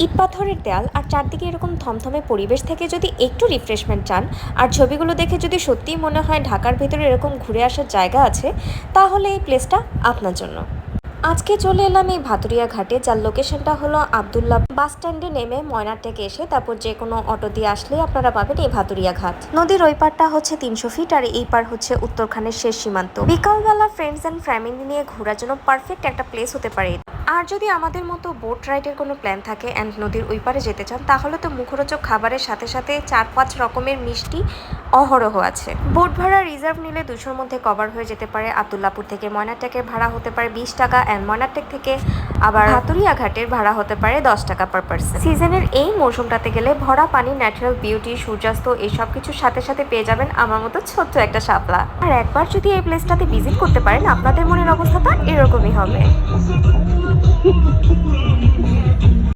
ইট পাথরের দেয়াল আর চারদিকে এরকম থমথমে পরিবেশ থেকে যদি একটু রিফ্রেশমেন্ট চান আর ছবিগুলো দেখে যদি সত্যিই মনে হয় ঢাকার ভেতরে এরকম ঘুরে আসার জায়গা আছে, তাহলে এই প্লেসটা আপনার জন্য। আজকে চলে এলাম এই ভাতুরিয়া ঘাটে, যার লোকেশনটা হলো আবদুল্লাহ বাস স্ট্যান্ডে নেমে ময়নারটেকে এসে তারপর যে কোনো অটো দিয়ে আসলেই আপনারা পাবেন এই ভাতুরিয়া ঘাট। নদীর ওই পারটা হচ্ছে 300 ফিট আর এই পার হচ্ছে উত্তরখানের শেষ সীমান্ত। বিকালবেলা ফ্রেন্ডস অ্যান্ড ফ্যামিলি নিয়ে ঘোরার জন্য পারফেক্ট একটা প্লেস হতে পারে। আর যদি আমাদের মতো বোট রাইডের কোনো প্ল্যান থাকে অ্যান্ড নদীর ওই পারে যেতে চান, তাহলে তো মুখরোচক খাবারের সাথে সাথে 4-5 রকমের মিষ্টি অহরহ আছে। বোট ভাড়া রিজার্ভ নিলে 200-র মধ্যে কভার হয়ে যেতে পারে। আবদুল্লাপুর থেকে ময়নারটেকের ভাড়া হতে পারে 20 টাকা অ্যান্ড ময়নারটেক থেকে আবার ভাতুরিয়া ঘাটের ভাড়া হতে পারে 10 টাকা পার পার্সন। সিজনের এই মৌসুমটাতে গেলে ভরা পানি, ন্যাচারাল বিউটি, সূর্যাস্ত এই সব কিছুর সাথে সাথে পেয়ে যাবেন আমার মতো ছোট্ট একটা শাপলা। আর একবার যদি এই প্লেসটাতে ভিজিট করতে পারেন, আপনাদের মনের অবস্থাটা এরকমই হবে।